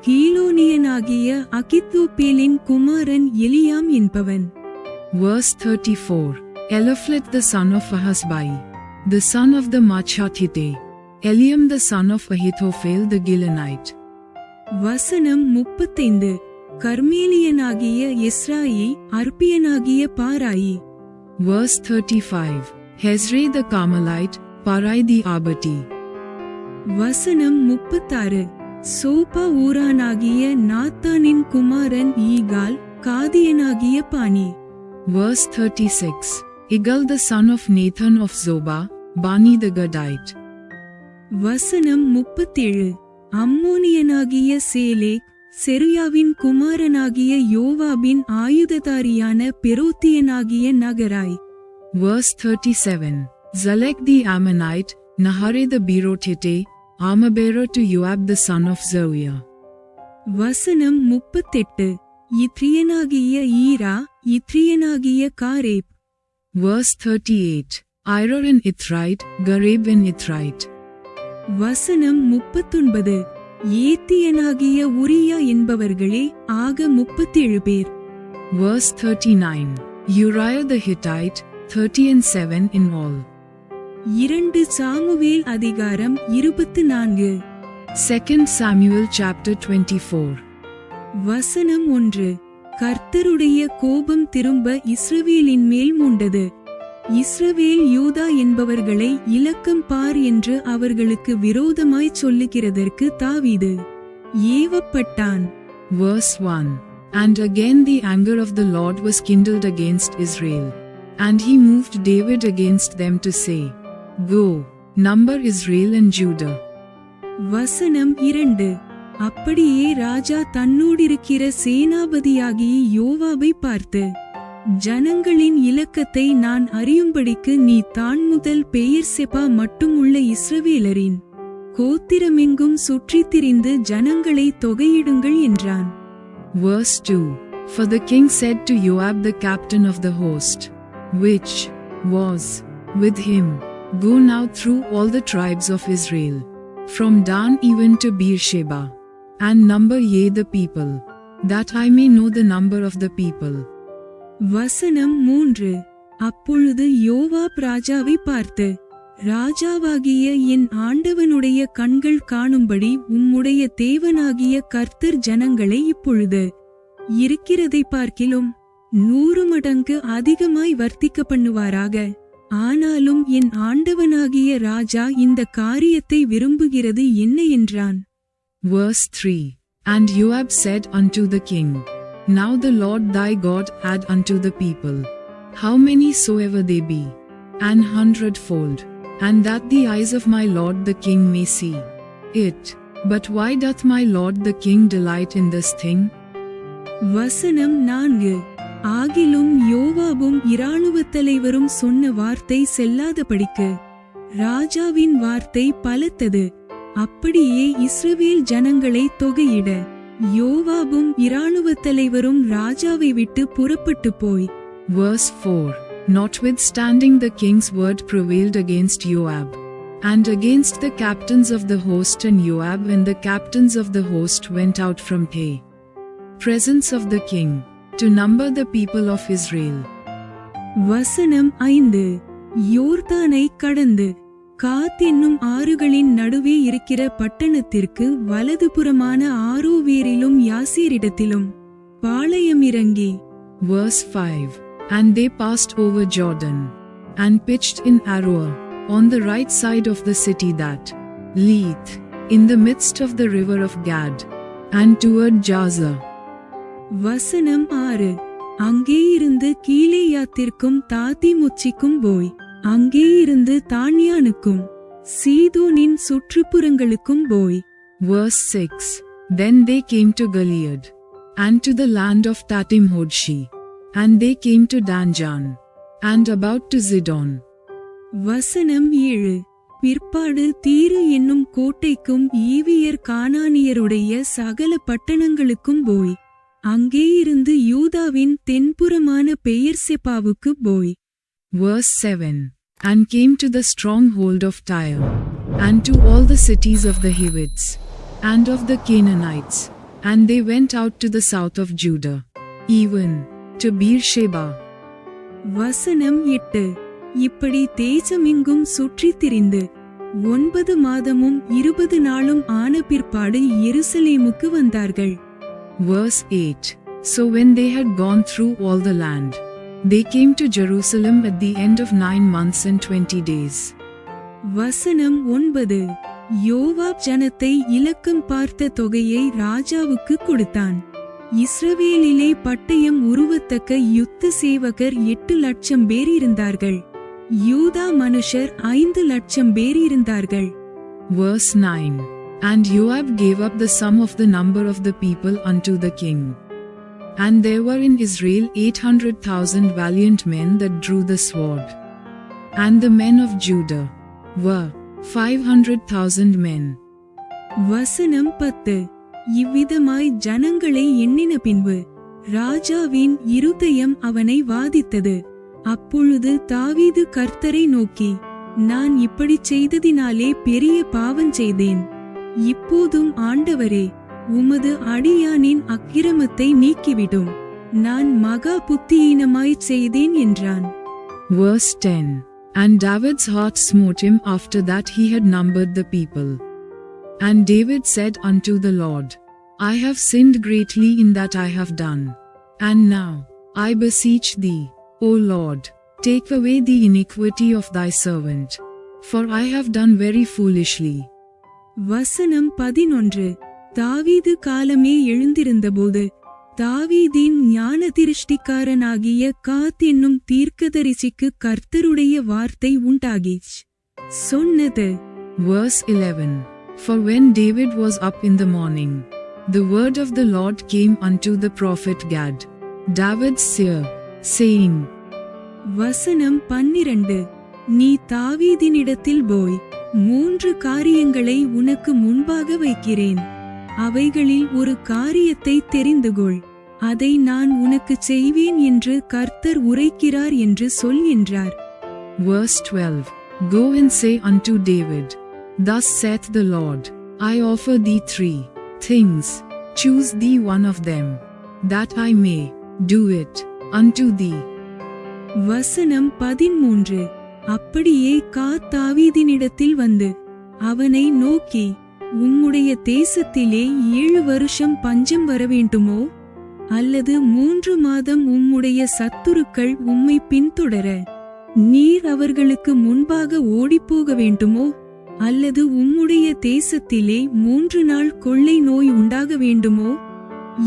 [SPEAKER 1] கீலோனியனாகிய அகித்தோப்பேலின் குமாரன் எலியாம் என்பவன்.
[SPEAKER 2] Verse 34. Eliphalet the son of Ahasbai, the son of the Machathite, Eliam the son of Ahithophel the Gilonite.
[SPEAKER 1] வசனம் 35 கர்மேலியனாகிய Hezrai அர்பியனாகிய பாராயி.
[SPEAKER 2] Verse 35. Hezri the Carmelite, Parai the Abati.
[SPEAKER 1] வசனம் 36 sofa ஊரானாகிய நாத்தானின் குமாரன் ஈகால் காதியனாகிய பானி.
[SPEAKER 2] Verse 36. Igal the son of Nathan of Zoba, Bani the Gadite.
[SPEAKER 1] வசனம் 37 அம்மோனியனாகிய சேலேக் செருயாவின் குமாரனாகிய யோவாபின் ஆயுததாரியான பெரோத்தியனாகிய நகராய்.
[SPEAKER 2] Verse 37. Zalek the Ammonite, Nahare the Berothite, armor-bearer to Joab the son of Zeruiah.
[SPEAKER 1] வசனம் 38 இத்ரியனாகிய ஈரா இத்ரியனாகிய காரேப்.
[SPEAKER 2] Verse 38. Ira in Ithrite, Gareb in Ithrite.
[SPEAKER 1] வசனம் 39 ஏத்தியனாகிய உரியா என்பவர்களே ஆக 37 பேர்.
[SPEAKER 2] Verse 39. Uriah the Hittite, 30 and 7 in all.
[SPEAKER 1] 2 Samuel அதிகாரம் 24.
[SPEAKER 2] 2 Samuel chapter 24.
[SPEAKER 1] வசனம் 1. கர்த்தருடைய கோபம் திரும்ப இஸ்ரவேலின் மேல் மூண்டது. இஸ்ரவேல் யூதா என்பவர்களை இலக்கம் பார் என்று அவர்களுக்கு விரோதமாய் சொல்லுகிறதற்கு தாவீது ஏவப்பட்டான்.
[SPEAKER 2] Verse 1. And again the anger of the Lord was kindled against Israel. And he moved David against them to say, Go, number Israel and Judah.
[SPEAKER 1] வசனம் 2. அப்படியே ராஜா தன்னோடிருக்கிற சேனாபதியாகிய யோவாபை பார்த்து, ஜனங்களின் இலக்கத்தை நான் அறியும்படிக்கு நீ தான் முதல் பெயர்செபா மட்டும் உள்ள இஸ்ரவேலரின் கோத்திரமெங்கும் சுற்றித் திரிந்து ஜனங்களை தொகையிடுங்கள் என்றான்.
[SPEAKER 2] Verse 2. For the king said to Joab the captain of the host, which was with him, Go now through all the tribes of Israel, from Dan even to Beersheba, and number ye the people, that I may know the number of the people.
[SPEAKER 1] வசனம் 3. அப்பொழுது யோவாப் ராஜாவை பார்த்து, ராஜாவாகிய என் ஆண்டவனுடைய கண்கள் காணும்படி உம்முடைய தேவனாகிய கர்த்தர் ஜனங்களை இப்பொழுது இருக்கிறதை பார்க்கிலும் 100 மடங்கு அதிகமாய் வர்த்திக்க பண்ணுவாராக. ஆனாலும் என் ஆண்டவனாகிய ராஜா இந்த காரியத்தை விரும்புகிறது என்ன என்றான்.
[SPEAKER 2] Verse 3. And Joab said unto the king, Now the Lord thy God add unto the people, how many soever they be, 100-fold, and that the eyes of my lord the king may see it. But why doth my lord the king delight in this thing?
[SPEAKER 1] வசனம் 4. ஆகிலும் யோவாபும் இராணுவத் தலைவரும் சொன்ன வார்த்தை செல்லாதபடிக்கு ராஜாவின் வார்த்தை பலத்தது. அப்படியே இஸ்ரவேல் ஜனங்களை தொகையிட யோவாபும் இராணுவத் தலைவரும் ராஜாவை விட்டு புறப்பட்டு போய்.
[SPEAKER 2] Verse 4. Notwithstanding the king's word prevailed against Joab, and against the captains of the host, and Joab and the captains of the host went out from the presence of the king, to number the people of Israel.
[SPEAKER 1] வசனம் 5. யோர்தானை கடந்து காத் என்னும் ஆறுகளின் நடுவே இருக்கிற பட்டணத்திற்கு வலதுபுறமான ஆரோவேரிலும் யாசேரிடத்திலும் பாளையமிறங்கி.
[SPEAKER 2] Verse 5. And they passed over Jordan, and pitched in Aroer, on the right side of the city that leath in the midst of the river of Gad, and toward Jazer.
[SPEAKER 1] வசனம் 6. அங்கேயிருந்து கீலேயாத்திற்கும் தாத்திமுச்சிக்கும் போய் அங்கேயிருந்து தான்யானுக்கும் சீதோனின் சுற்றுப்புறங்களுக்கும் போய்.
[SPEAKER 2] Verse 6. Then they came to Gilead, and to the land of Tatim-hodshi, and they came to Danjan, and about to Zidon.
[SPEAKER 1] வசனம் 7. பிற்பாடு தீரு என்னும் கோட்டைக்கும் ஈவியர் கானானியருடைய சகல பட்டணங்களுக்கும் போய் அங்கேயிருந்து யூதாவின் தென்புறமான பெயர்செபாவுக்கு போய்.
[SPEAKER 2] Verse 7. And came to the stronghold of Tyre, and to all the cities of the Hivites, and of the Canaanites, and they went out to the south of Judah, even to Beersheba.
[SPEAKER 1] வசனம் 8. இப்படி தேசமெங்கும் சுற்றித் திரிந்து 9 மாதமும் 20 நாளும் ஆன பிற்பாடு எருசலேமுக்கு வந்தார்கள்.
[SPEAKER 2] Verse 8. So when they had gone through all the land, they came to Jerusalem at the end of 9 months and 20 days.
[SPEAKER 1] வசனம் 9. யோவாப் ஜனத்தை இலக்கம் பார்த்த தொகையை ராஜாவுக்கு கொடுத்தான். இஸ்ரவேலிலே பட்டயம் உருவத்தக்க யுத்த சேவகர் 8 லட்சம் பேர் இருந்தார்கள். யூதா மனுஷர் 5 லட்சம் பேர் இருந்தார்கள்.
[SPEAKER 2] Verse 9. And Joab gave up the sum of the number of the people unto the king. And there were in Israel 800,000 valiant men that drew the sword. And the men of Judah were 500,000 men.
[SPEAKER 1] வசனம் 10. இவ்விதமாய் ஜனங்களை எண்ணின பின்பு ராஜாவின் இருதயம் அவனை வாதித்தது. அப்பொழுது தாவீது கர்த்தரை நோக்கி, நான் இப்படிச் செய்ததினாலே பெரிய பாவம் செய்தேன். இப்போதும் ஆண்டவரே, உமது அடியானின் அக்கிரமத்தை நீக்கிவிடும். நான் மகா புத்தியீனமாய்ச் செய்தேன் என்றான்.
[SPEAKER 2] Verse 10. And David's heart smote him after that he had numbered the people. And David said unto the Lord, I have sinned greatly in that I have done. And now, I beseech thee, O Lord, take away the iniquity of thy servant. For I have done very foolishly.
[SPEAKER 1] வசனம் 11. தாவீது காலமே எழுந்திருந்தபோது தாவீதின் ஞானதிருஷ்டிக்காரனாகிய காத் என்னும் தீர்க்கதரிசிக்கு கர்த்தருடைய வார்த்தை உண்டாகிச் சொன்னது.
[SPEAKER 2] Verse 11. For when David was up in the morning, the word of the Lord came unto the prophet Gad, David's seer, saying.
[SPEAKER 1] வசனம் 12. நீ தாவீதினிடத்தில் போய் 3 காரியங்களை உனக்கு முன்பாக வைக்கிறேன். அவைகளில் ஒரு காரியத்தை தெரிந்துகொள். அதை நான் உனக்குச் செய்வேன் என்று கர்த்தர் உரைக்கிறார் என்று சொல் என்றார்.
[SPEAKER 2] Verse 12. Go and say unto David, Thus saith the Lord, I offer thee 3 things. Choose thee one of them, that I may do it unto thee.
[SPEAKER 1] வசனம் 13. அப்படியே காத் தாவீதினிடத்தில் வந்து அவனை நோக்கி, உம்முடைய தேசத்திலே 7 வருஷம் பஞ்சம் வரவேண்டுமோ? அல்லது 3 மாதம் உம்முடைய சத்துருக்கள் உம்மை பின்தொடர நீர் அவர்களுக்கு முன்பாக ஓடிப்போக வேண்டுமோ? அல்லது உம்முடைய தேசத்திலே 3 நாள் கொள்ளை நோய் உண்டாக வேண்டுமோ?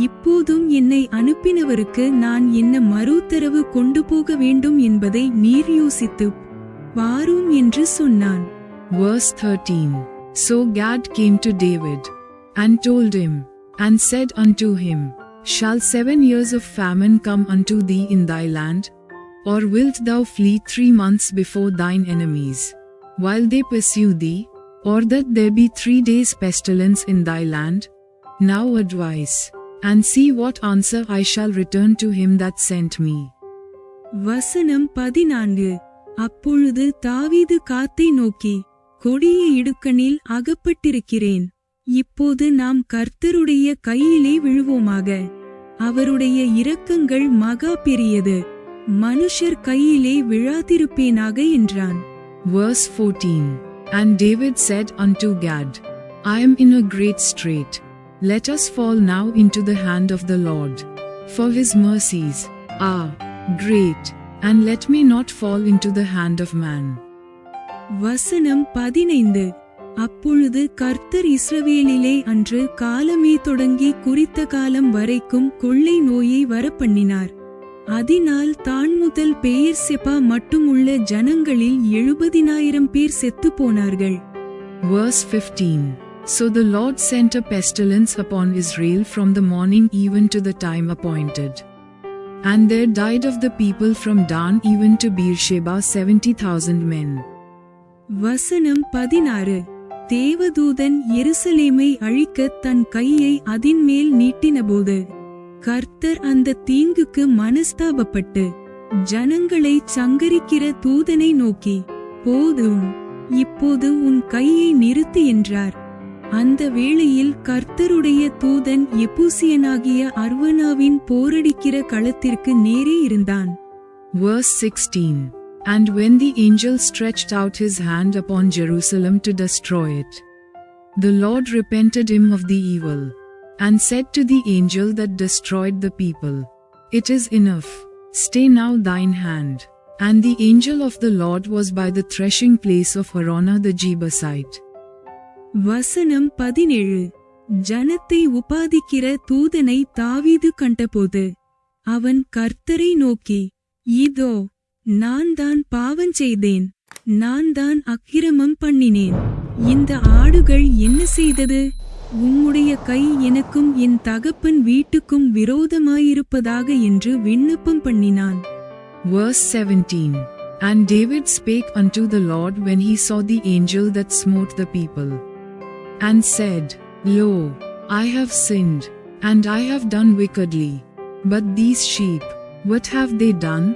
[SPEAKER 1] இப்போதும் என்னை அனுப்பினவருக்கு நான் என்ன மறுஉத்தரவு கொண்டு போக வேண்டும் என்பதை நீர் யோசித்து வாரும் என்று சொன்னான்.
[SPEAKER 2] Verse 13. So Gad came to David, and told him, and said unto him, Shall 7 years of famine come unto thee in thy land? Or wilt thou flee 3 months before thine enemies, while they pursue thee? Or that there be 3 days pestilence in thy land? Now advise, and see what answer I shall return to him that sent me.
[SPEAKER 1] வசனம் 14. அப்பொழுது தாவீது காத்தை நோக்கி, கொடிய இடுக்கணில் அகப்பட்டிருக்கிறேன். இப்போது நாம் கர்த்தருடைய கையிலே விழுவோமாக. அவருடைய இரக்கங்கள் மகா பெரியது. மனுஷர் கையிலே விழாதிருப்பேனாக என்றான்.
[SPEAKER 2] Verse 14. And David said unto Gad, I am in a great strait. Let us fall now into the hand of the Lord. For his mercies are great, and let me not fall into the hand of man.
[SPEAKER 1] வசனம் 15. அப்பொழுது கர்த்தர் இஸ்ரவேலிலே அன்று காலமே தொடங்கி குறித்த காலம் வரைக்கும் கொள்ளை நோயை வரப்பண்ணினார். அதனால் தான் முதல் பெயர்செபா மட்டும் உள்ள ஜனங்களில் 70,000 பேர் செத்துப் போனார்கள்.
[SPEAKER 2] Verse 15. So the Lord sent a pestilence upon Israel from the morning even to the time appointed. And there died of the people from Dan even to Beersheba 70,000 men.
[SPEAKER 1] வசனம் 16. தேவதூதன் எருசலேமை அழிக்க தன் கையை அதின்மேல் நீட்டினபோது கர்த்தர் அந்த தீங்குக்கு மனஸ்தாபப்பட்டு ஜனங்களை சங்கரிக்கிற தூதனை நோக்கி, போதும், இப்போது உன் கையை நிறுத்து என்றார். அந்த வேளையில் கர்த்தருடைய தூதன் எபூசியனாகிய அர்வனாவின் போரடிக்கிற களத்திற்கு நேரே இருந்தான்.
[SPEAKER 2] Verse 16. And when the angel stretched out his hand upon Jerusalem to destroy it, the Lord repented him of the evil, and said to the angel that destroyed the people, It is enough, stay now thine hand. And the angel of the Lord was by the threshing place of Araunah the Jebusite.
[SPEAKER 1] வசனம் 17. ஜனத்தை உபாதிக்கிற தூதனை தாவீது கண்டபோது அவன் கர்த்தரை நோக்கி, இதோ, நான் தான் பாவம் செய்தேன், நான் தான் அக்கிரமம் பண்ணினேன். இந்த ஆடுகள் என்ன செய்தது? உம்முடைய கை எனக்கும் என் தகப்பன் வீட்டுக்கும் விரோதமாயிருப்பதாக என்று விண்ணப்பம் பண்ணினான்.
[SPEAKER 2] Verse 17. And David spake unto the Lord when he saw the angel that smote the people, and said, Lo, I have sinned, and I have done wickedly. But these sheep, what have they done?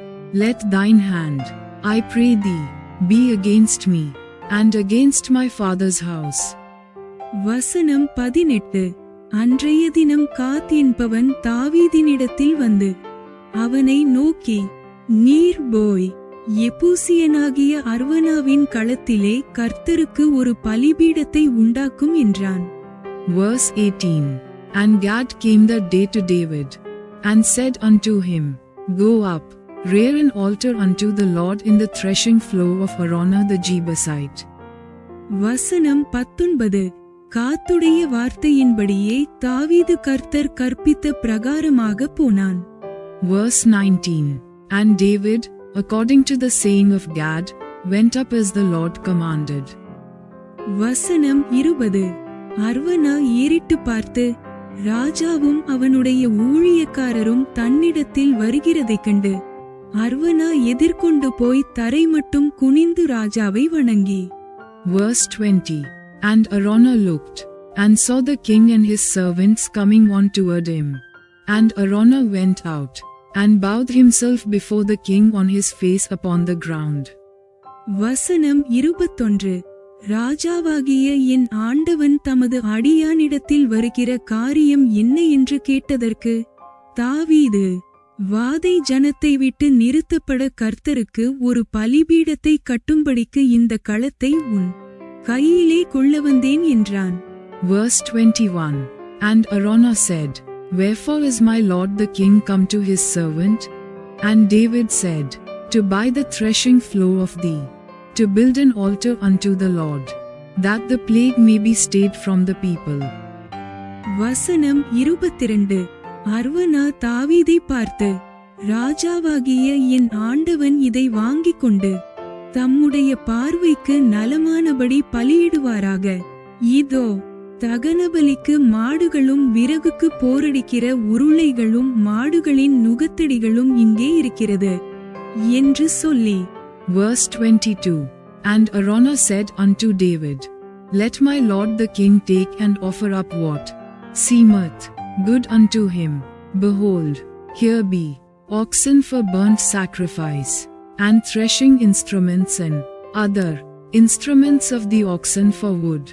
[SPEAKER 2] Let thine hand, I pray thee, be against me, and against my father's house.
[SPEAKER 1] வசனம் 18. அன்றைய தினம் காத் என்பவன் தாவீதினிடத்தில் வந்து அவனை நோக்கி, நீர் போய் எபூசியனாகிய அர்வனாவின் களத்திலே கர்த்தருக்கு ஒரு பலிபீடத்தை உண்டாக்கும் என்றான்.
[SPEAKER 2] Verse 18. And Gad came that day to David, and said unto him, Go up, rear an altar unto the Lord in the threshing floor of Araunah the Jebusite.
[SPEAKER 1] வசனம் 19. காத்துடைய வார்த்தையின்படியே தாவீது கர்த்தர் கற்பித்த பிரகாரமாக போனான்.
[SPEAKER 2] Verse 19. And David, according to the saying of Gad, went up as the Lord commanded.
[SPEAKER 1] வசனம் 20. அர்வனா ஏறிட்டு பார்த்து, ராஜாவும் அவனுடைய ஊழியக்காரரும் தன்னிடத்தில் வருகிறதைக் கண்டு அர்வனா எதிர்கொண்டு போய் தரை மட்டும் குனிந்து ராஜாவை வணங்கி.
[SPEAKER 2] Verse 20. And Araunah looked, and saw the king and his servants coming on toward him. And Araunah went out, and bowed himself before the king on his face upon the ground.
[SPEAKER 1] வசனம் 21. ராஜாவாகிய என் ஆண்டவன் தமது அடியானிடத்தில் வருகிற காரியம் என்ன என்று கேட்டதற்கு தாவீது, வாதை ஜனத்தை விட்டு நிறுத்தப்பட கர்த்தருக்கு ஒரு பலிபீடத்தை கட்டும்படிக்கு இந்த களத்தை உன் கையிலே கொள்ள வந்தேன் என்றான்.
[SPEAKER 2] Verse 21. And Araunah said, Wherefore is my lord the king come to his servant? And David said, To buy the threshing floor of thee, to build an altar unto the Lord, that the plague may be stayed from the people.
[SPEAKER 1] வசனம் 22. அர்வனா தாவீதை பார்த்து, ராஜாவாகிய என் ஆண்டவன் இதை வாங்கிக் கொண்டு தம்முடைய பார்வைக்கு நலமானபடி பலியிடுவாராக. இதோ தகனபலிக்கு மாடுகளும் விறகுக்கு போரடிக்கிற உருளைகளும் மாடுகளின் நுகத்தடிகளும் இங்கே இருக்கிறது என்று சொல்லி.
[SPEAKER 2] Verse 22. And Araunah said unto David, Let my lord the king take and offer up what seemeth good unto him. Behold, here be oxen for burnt sacrifice, and threshing instruments and other instruments of the oxen for wood.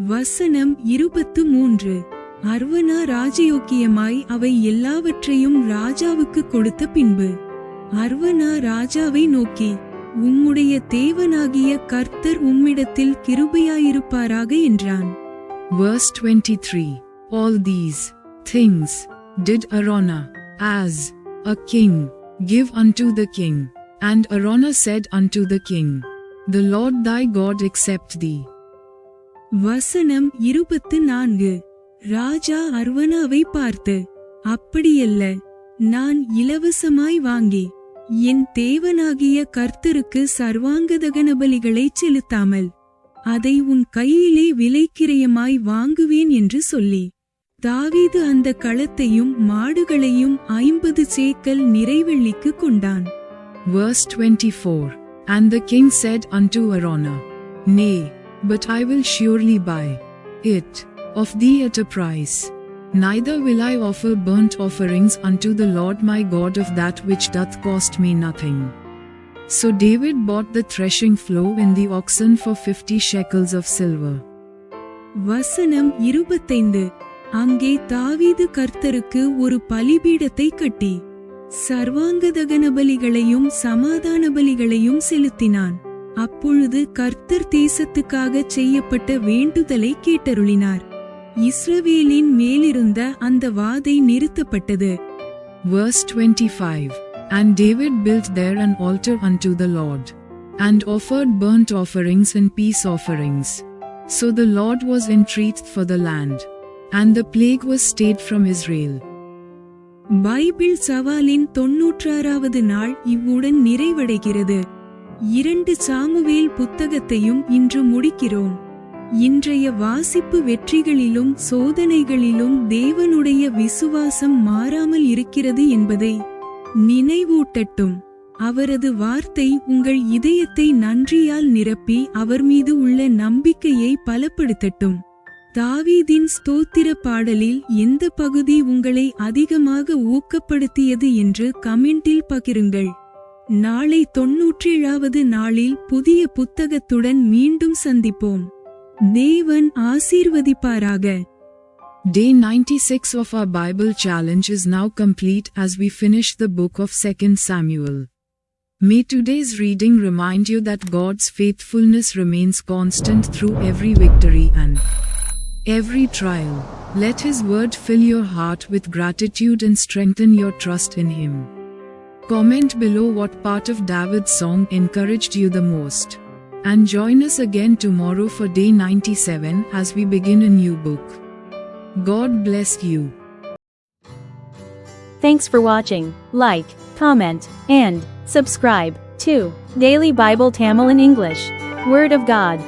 [SPEAKER 1] வசனம் 23. அர்வனா ராஜயோக்கியமாய் அவை எல்லாவற்றையும் ராஜாவுக்கு கொடுத்த பின்பு அர்வனா ராஜாவை நோக்கி, உம்முடைய தேவனாகிய கர்த்தர் உம்மிடத்தில் கிருபையாயிருப்பாராக என்றான்.
[SPEAKER 2] Verse 23. All these things did Araunah, as a king, give unto the king. And Araunah said unto the king, The Lord thy God accept thee.
[SPEAKER 1] வசனம் 24. ராஜா அர்வனாவை பார்த்து, அப்படியல்ல, நான் இலவசமாய் வாங்கி என் தேவனாகிய கர்த்தருக்கு சர்வாங்கதகன பலிகளை செலுத்தாமல் அதை உன் கையிலே விலைக்கிரயமாய் வாங்குவேன் என்று சொல்லி தாவீது அந்த களத்தையும் மாடுகளையும் 50 சேக்கல் நிறைவெள்ளிக்கு கொண்டான்.
[SPEAKER 2] Verse 24. And the king said unto Araunah, Nay, but I will surely buy it of thee at a price. Neither will I offer burnt offerings unto the Lord my God of that which doth cost me nothing. So David bought the threshing floor and the oxen for 50 shekels of silver.
[SPEAKER 1] வசனம் 25. அங்கே தாவீது கர்த்தருக்கு ஒரு பலிபீடத்தை கட்டி சர்வாங்கதகன பலிகளையும் சமாதான பலிகளையும் செலுத்தினான். அப்பொழுது கர்த்தர் தேசத்துக்காக செய்யப்பட்ட வேண்டுதலை கேட்டருளினார். இஸ்ரவேலின் மேலிருந்த அந்த வாதை நிறுத்தப்பட்டது.
[SPEAKER 2] Verse 25. And David built there an altar unto the Lord, and offered burnt offerings and peace offerings. So the Lord was entreated for the land, and the plague was stayed from Israel.
[SPEAKER 1] Bible சவாலின் 96வது நாள் இவ்வுடன் நிறைவடைகிறது. 2 Samuel புத்தகத்தையும் இன்று முடிக்கிறோம். இன்றைய வாசிப்பு வெற்றிகளிலும் சோதனைகளிலும் தேவனுடைய விசுவாசம் மாறாமல் இருக்கிறது என்பதை நினைவூட்டட்டும். அவரது வார்த்தை உங்கள் இதயத்தை நன்றியால் நிரப்பி அவர் மீது உள்ள நம்பிக்கையை பலப்படுத்தட்டும். தாவீதின் ஸ்தோத்திர பாடலில் எந்த பகுதி உங்களை அதிகமாக ஊக்கப்படுத்தியது என்று கமெண்டில் பகிருங்கள். நாளை 97வது நாளில் புதிய புத்தகத்துடன் மீண்டும் சந்திப்போம். தேவன் ஆசீர்வதிப்பாராக.
[SPEAKER 2] Day 96 of our Bible challenge is now complete as we finish the book of 2 Samuel. May today's reading remind you that God's faithfulness remains constant through every victory and every trial. Let His word fill your heart with gratitude and strengthen your trust in Him. Comment below what part of David's song encouraged you the most. And join us again tomorrow for day 97 as we begin a new book. God bless you.
[SPEAKER 3] Thanks for watching. Like, comment, and subscribe to Daily Bible Tamil in English. Word of God.